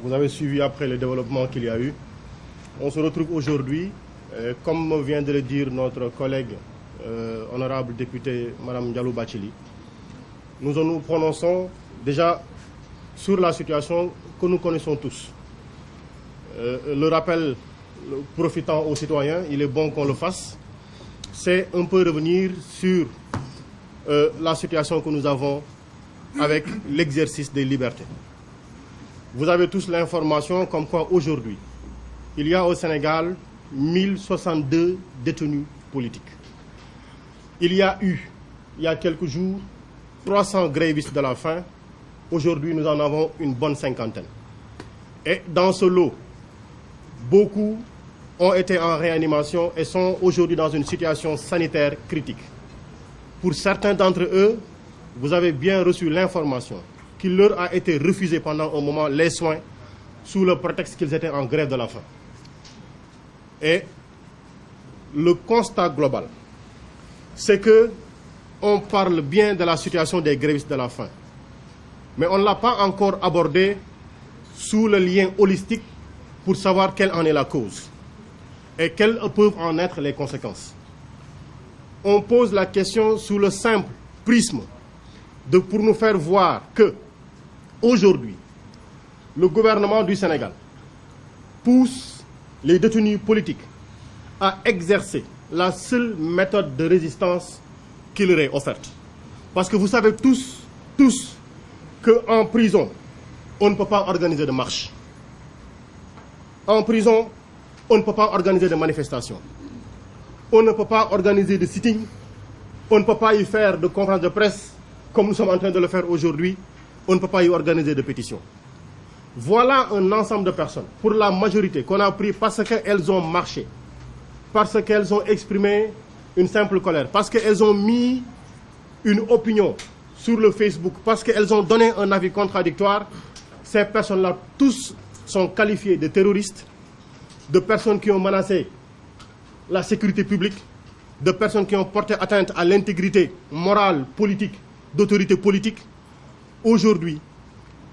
Vous avez suivi après le développement qu'il y a eu. On se retrouve aujourd'hui, comme vient de le dire notre collègue honorable député Mme Diallo Bathily. Nous nous prononçons déjà sur la situation que nous connaissons tous. Le rappel profitant aux citoyens, il est bon qu'on le fasse. C'est un peu revenir sur la situation que nous avons avec l'exercice des libertés. Vous avez tous l'information comme quoi aujourd'hui, il y a au Sénégal 1062 détenus politiques. Il y a eu, il y a quelques jours, 300 grévistes de la faim. Aujourd'hui, nous en avons une bonne cinquantaine. Et dans ce lot, beaucoup ont été en réanimation et sont aujourd'hui dans une situation sanitaire critique. Pour certains d'entre eux, vous avez bien reçu l'information qu'il leur a été refusé pendant un moment les soins sous le prétexte qu'ils étaient en grève de la faim. Et le constat global, c'est que on parle bien de la situation des grévistes de la faim, mais on ne l'a pas encore abordé sous le lien holistique pour savoir quelle en est la cause et quelles peuvent en être les conséquences. On pose la question sous le simple prisme pour nous faire voir que, aujourd'hui, le gouvernement du Sénégal pousse les détenus politiques à exercer la seule méthode de résistance qui leur est offerte. Parce que vous savez tous qu'en prison, on ne peut pas organiser de marche. En prison, on ne peut pas organiser de manifestations. On ne peut pas organiser de sitting. On ne peut pas y faire de conférences de presse comme nous sommes en train de le faire aujourd'hui. On ne peut pas y organiser de pétitions. Voilà un ensemble de personnes, pour la majorité, qu'on a pris parce qu'elles ont marché, parce qu'elles ont exprimé une simple colère, parce qu'elles ont mis une opinion sur le Facebook, parce qu'elles ont donné un avis contradictoire. Ces personnes-là, tous sont qualifiées de terroristes, de personnes qui ont menacé la sécurité publique, de personnes qui ont porté atteinte à l'intégrité morale, politique, d'autorité politique. Aujourd'hui,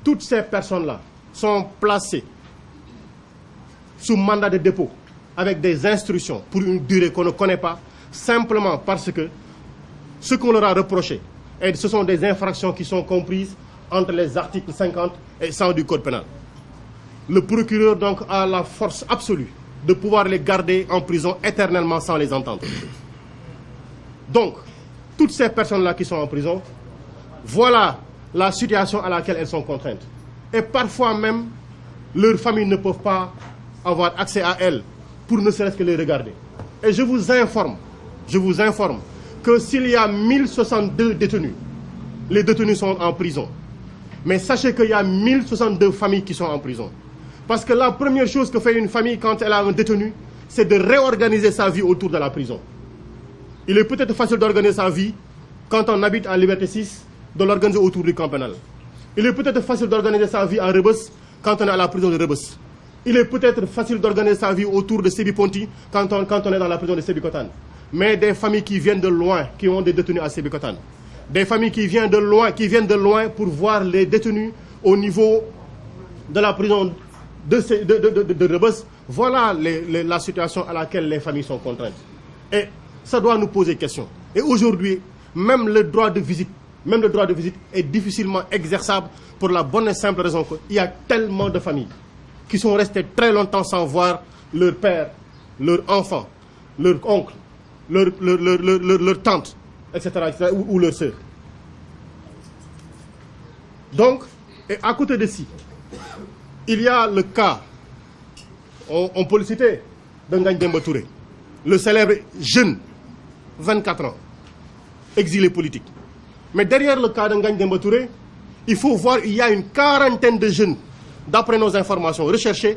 toutes ces personnes-là sont placées sous mandat de dépôt avec des instructions pour une durée qu'on ne connaît pas, simplement parce que ce qu'on leur a reproché, et ce sont des infractions qui sont comprises entre les articles 50 et 100 du Code pénal. Le procureur donc a la force absolue de pouvoir les garder en prison éternellement sans les entendre. Donc, toutes ces personnes-là qui sont en prison, voilà la situation à laquelle elles sont contraintes. Et parfois même, leurs familles ne peuvent pas avoir accès à elles pour ne serait-ce que les regarder. Et je vous informe que s'il y a 1062 détenus, les détenus sont en prison. Mais sachez qu'il y a 1062 familles qui sont en prison. Parce que la première chose que fait une famille quand elle a un détenu, c'est de réorganiser sa vie autour de la prison. Il est peut-être facile d'organiser sa vie quand on habite à Liberté 6, de l'organiser autour du camp pénal. Il est peut-être facile d'organiser sa vie à Rebeuss quand on est à la prison de Rebeuss. Il est peut-être facile d'organiser sa vie autour de Sébi Ponti quand on est dans la prison de Sébikotane. Mais des familles qui viennent de loin, qui ont des détenus à Sébikotane, des familles qui viennent de loin pour voir les détenus au niveau de la prison de Rebeuss, voilà la situation à laquelle les familles sont contraintes. Et ça doit nous poser question. Et aujourd'hui, même le droit de visite est difficilement exerçable pour la bonne et simple raison qu'il y a tellement de familles qui sont restées très longtemps sans voir leur père, leur enfant, leur oncle, leur tante, etc. ou leur sœur. Donc, et à côté de ci, il y a le cas, on peut le citer, de Ngagne Demba Touré, le célèbre jeune, 24 ans, exilé politique. Mais derrière le cas de Ngagne Demba Touré, il faut voir qu'il y a une quarantaine de jeunes, d'après nos informations recherchées,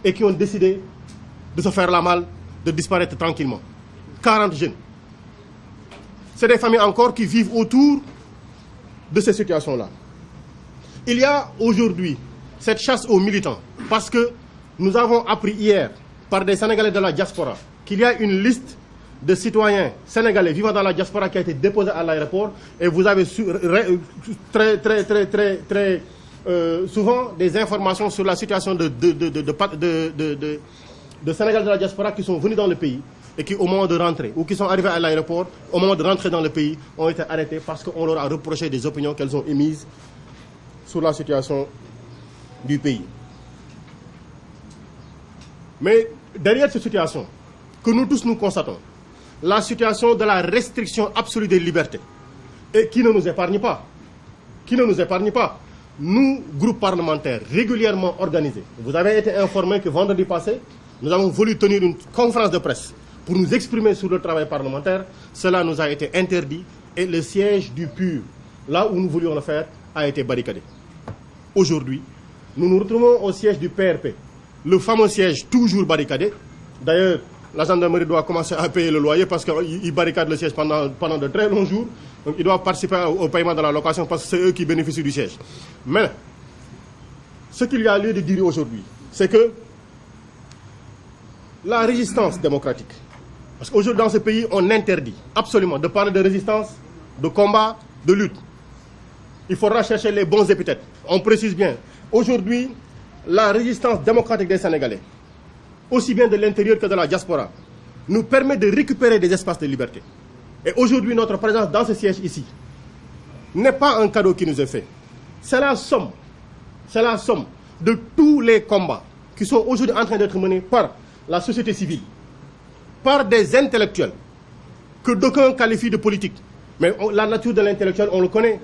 et qui ont décidé de se faire la malle, de disparaître tranquillement. 40 jeunes. C'est des familles encore qui vivent autour de ces situations-là. Il y a aujourd'hui cette chasse aux militants, parce que nous avons appris hier par des Sénégalais de la diaspora qu'il y a une liste de citoyens sénégalais vivant dans la diaspora qui a été déposée à l'aéroport, et vous avez su très souvent des informations sur la situation de Sénégal de la diaspora qui sont venus dans le pays et qui, au moment de rentrer, ou qui sont arrivés à l'aéroport, au moment de rentrer dans le pays, ont été arrêtés parce qu'on leur a reproché des opinions qu'elles ont émises sur la situation du pays. Mais derrière cette situation, que nous tous nous constatons, la situation de la restriction absolue des libertés, et qui ne nous épargne pas, nous, groupe parlementaire régulièrement organisé, vous avez été informés que vendredi passé, nous avons voulu tenir une conférence de presse pour nous exprimer sur le travail parlementaire. Cela nous a été interdit et le siège du PUR, là où nous voulions le faire, a été barricadé. Aujourd'hui, nous nous retrouvons au siège du PRP, le fameux siège toujours barricadé. D'ailleurs, la gendarmerie doit commencer à payer le loyer parce qu'ils barricadent le siège pendant de très longs jours. Donc ils doivent participer au paiement de la location parce que c'est eux qui bénéficient du siège. Mais ce qu'il y a lieu de dire aujourd'hui, c'est que la résistance démocratique, parce qu'aujourd'hui dans ce pays, on interdit absolument de parler de résistance, de combat, de lutte. Il faudra chercher les bons épithètes. On précise bien, aujourd'hui, la résistance démocratique des Sénégalais, aussi bien de l'intérieur que de la diaspora, nous permet de récupérer des espaces de liberté. Et aujourd'hui, notre présence dans ce siège ici n'est pas un cadeau qui nous est fait. C'est la somme de tous les combats qui sont aujourd'hui en train d'être menés par la société civile, par des intellectuels que d'aucuns qualifient de politiques. Mais la nature de l'intellectuel, on le connaît.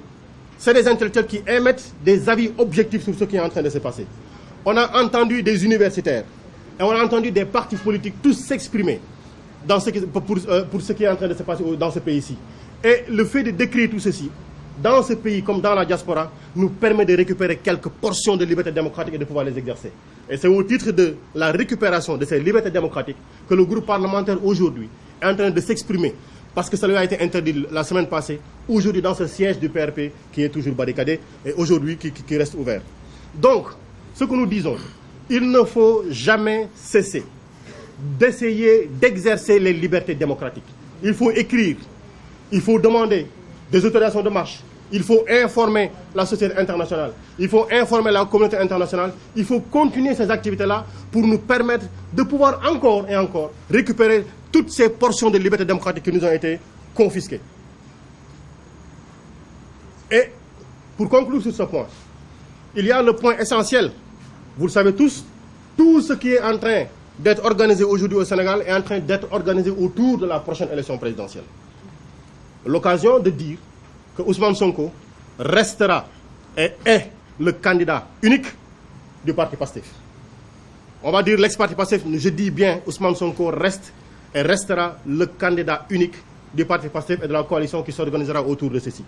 C'est des intellectuels qui émettent des avis objectifs sur ce qui est en train de se passer. On a entendu des universitaires et on a entendu des partis politiques tous s'exprimer pour ce qui est en train de se passer dans ce pays-ci. Et le fait de décrire tout ceci, dans ce pays comme dans la diaspora, nous permet de récupérer quelques portions de liberté démocratique et de pouvoir les exercer. Et c'est au titre de la récupération de ces libertés démocratiques que le groupe parlementaire aujourd'hui est en train de s'exprimer, parce que ça lui a été interdit la semaine passée, aujourd'hui dans ce siège du PRP qui est toujours barricadé et aujourd'hui qui reste ouvert. Donc, ce que nous disons, il ne faut jamais cesser d'essayer d'exercer les libertés démocratiques. Il faut écrire, il faut demander des autorisations de marche, il faut informer la société internationale, il faut informer la communauté internationale, il faut continuer ces activités-là pour nous permettre de pouvoir encore et encore récupérer toutes ces portions de liberté démocratique qui nous ont été confisquées. Et pour conclure sur ce point, il y a le point essentiel. Vous le savez tous, tout ce qui est en train d'être organisé aujourd'hui au Sénégal est en train d'être organisé autour de la prochaine élection présidentielle. L'occasion de dire que Ousmane Sonko restera et est le candidat unique du parti PASTEF. On va dire l'ex-parti PASTEF, je dis bien Ousmane Sonko reste et restera le candidat unique du parti PASTEF et de la coalition qui s'organisera autour de ceci.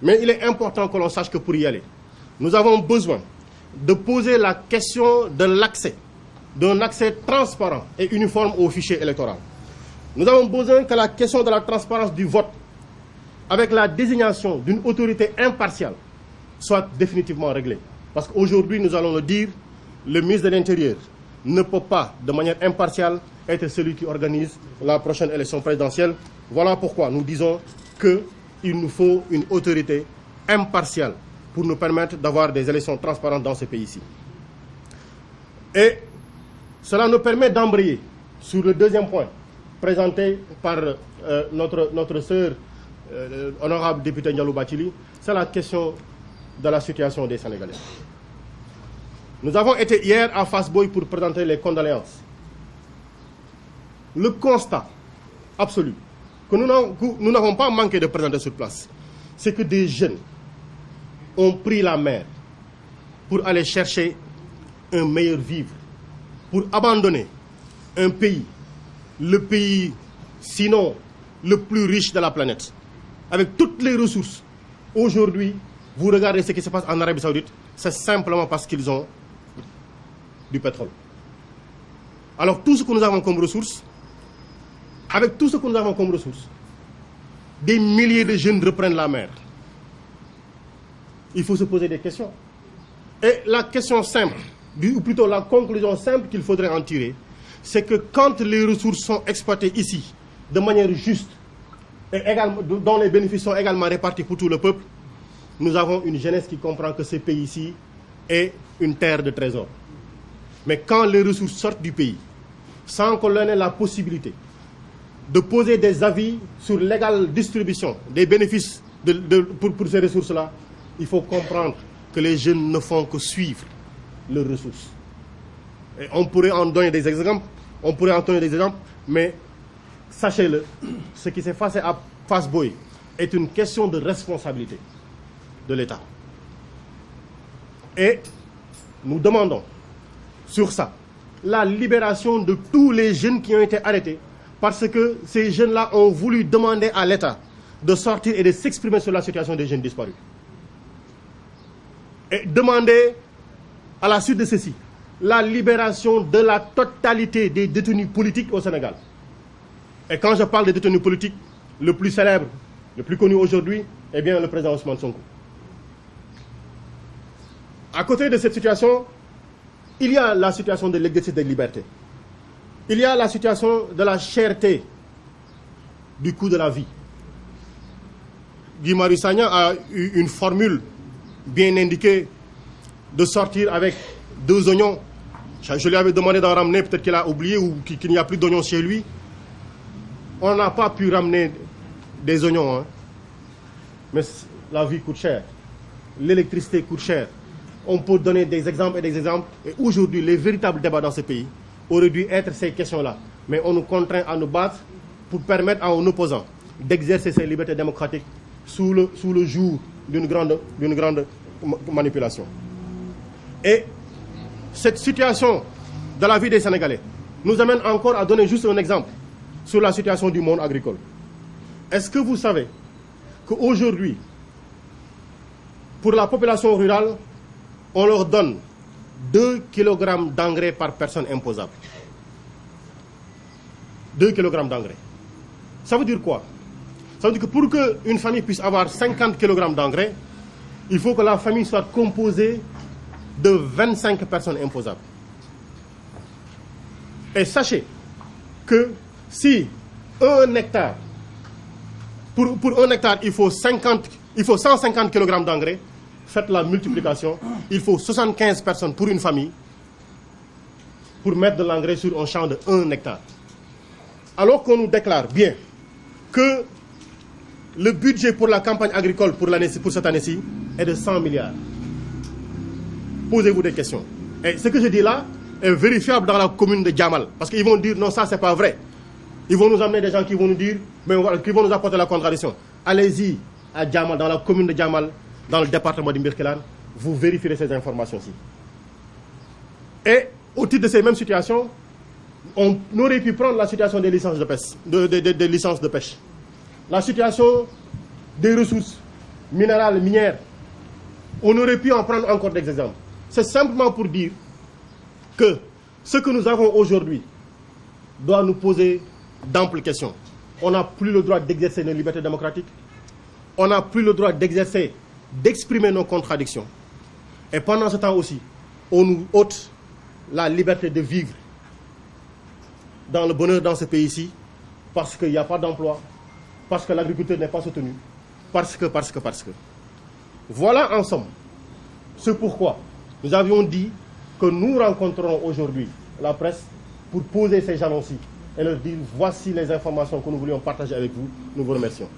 Mais il est important que l'on sache que pour y aller, nous avons besoin de poser la question de l'accès, d'un accès transparent et uniforme au fichier électoral. Nous avons besoin que la question de la transparence du vote, avec la désignation d'une autorité impartiale, soit définitivement réglée. Parce qu'aujourd'hui, nous allons le dire, le ministre de l'Intérieur ne peut pas, de manière impartiale, être celui qui organise la prochaine élection présidentielle. Voilà pourquoi nous disons qu'il nous faut une autorité impartiale pour nous permettre d'avoir des élections transparentes dans ce pays-ci. Et cela nous permet d'embrayer sur le deuxième point présenté par notre sœur, honorable député Ndialou Bathily, c'est la question de la situation des Sénégalais. Nous avons été hier à Fass Boye pour présenter les condoléances. Le constat absolu que nous n'avons pas manqué de présenter sur place, c'est que des jeunes ont pris la mer pour aller chercher un meilleur vivre, pour abandonner un pays, le pays sinon le plus riche de la planète, avec toutes les ressources. Aujourd'hui, vous regardez ce qui se passe en Arabie Saoudite, c'est simplement parce qu'ils ont du pétrole. Alors tout ce que nous avons comme ressources, avec tout ce que nous avons comme ressources, des milliers de jeunes reprennent la mer. Il faut se poser des questions. Et la question simple, ou plutôt la conclusion simple qu'il faudrait en tirer, c'est que quand les ressources sont exploitées ici, de manière juste, et dont les bénéfices sont également répartis pour tout le peuple, nous avons une jeunesse qui comprend que ce pays-ci est une terre de trésors. Mais quand les ressources sortent du pays, sans qu'on leur ait la possibilité de poser des avis sur l'égale distribution des bénéfices pour ces ressources-là, il faut comprendre que les jeunes ne font que suivre leurs ressources. Et on pourrait en donner des exemples, mais sachez-le, ce qui s'est passé à Fass Boye est une question de responsabilité de l'État. Et nous demandons sur ça la libération de tous les jeunes qui ont été arrêtés parce que ces jeunes-là ont voulu demander à l'État de sortir et de s'exprimer sur la situation des jeunes disparus. Et demander à la suite de ceci la libération de la totalité des détenus politiques au Sénégal. Et quand je parle des détenus politiques, le plus célèbre, le plus connu aujourd'hui, est bien le président Ousmane Sonko. À côté de cette situation, il y a la situation de l'exercice des libertés. Il y a la situation de la cherté du coût de la vie. Guy Marius Sagna a eu une formule bien indiquée de sortir avec 2 oignons. Je lui avais demandé d'en ramener, peut-être qu'il a oublié ou qu'il n'y a plus d'oignons chez lui. On n'a pas pu ramener des oignons, hein. Mais la vie coûte cher. L'électricité coûte cher. On peut donner des exemples et des exemples. Et aujourd'hui, les véritables débats dans ce pays auraient dû être ces questions-là. Mais on nous contraint à nous battre pour permettre à un opposant d'exercer ses libertés démocratiques sous le joug d'une grande manipulation. Et cette situation de la vie des Sénégalais nous amène encore à donner juste un exemple sur la situation du monde agricole. Est-ce que vous savez qu'aujourd'hui, pour la population rurale, on leur donne 2 kg d'engrais par personne imposable. 2 kg d'engrais. Ça veut dire quoi? Ça veut dire que pour qu'une famille puisse avoir 50 kg d'engrais, il faut que la famille soit composée de 25 personnes imposables. Et sachez que si 1 hectare, pour 1 hectare, il faut 150 kg d'engrais, faites la multiplication, il faut 75 personnes pour une famille pour mettre de l'engrais sur un champ de 1 hectare. Alors qu'on nous déclare bien que le budget pour la campagne agricole pour cette année-ci est de 100 milliards. Posez-vous des questions. Et ce que je dis là est vérifiable dans la commune de Diamal. Parce qu'ils vont dire non, ça c'est pas vrai. Ils vont nous amener des gens qui vont nous dire, mais qui vont nous apporter la contradiction. Allez-y à Diamal, dans la commune de Diamal, dans le département de Birkelane, vous vérifierez ces informations-ci. Et au titre de ces mêmes situations, on aurait pu prendre la situation des licences de pêche, des licences de pêche. La situation des ressources minérales, minières. On aurait pu en prendre encore des exemples. C'est simplement pour dire que ce que nous avons aujourd'hui doit nous poser d'amples questions. On n'a plus le droit d'exercer nos libertés démocratiques. On n'a plus le droit d'exprimer nos contradictions. Et pendant ce temps aussi, on nous ôte la liberté de vivre dans le bonheur dans ce pays-ci, parce qu'il n'y a pas d'emploi, parce que l'agriculture n'est pas soutenue, parce que. Voilà en somme ce pourquoi nous avions dit que nous rencontrerons aujourd'hui la presse pour poser ces jalons-ci et leur dire voici les informations que nous voulions partager avec vous. Nous vous remercions.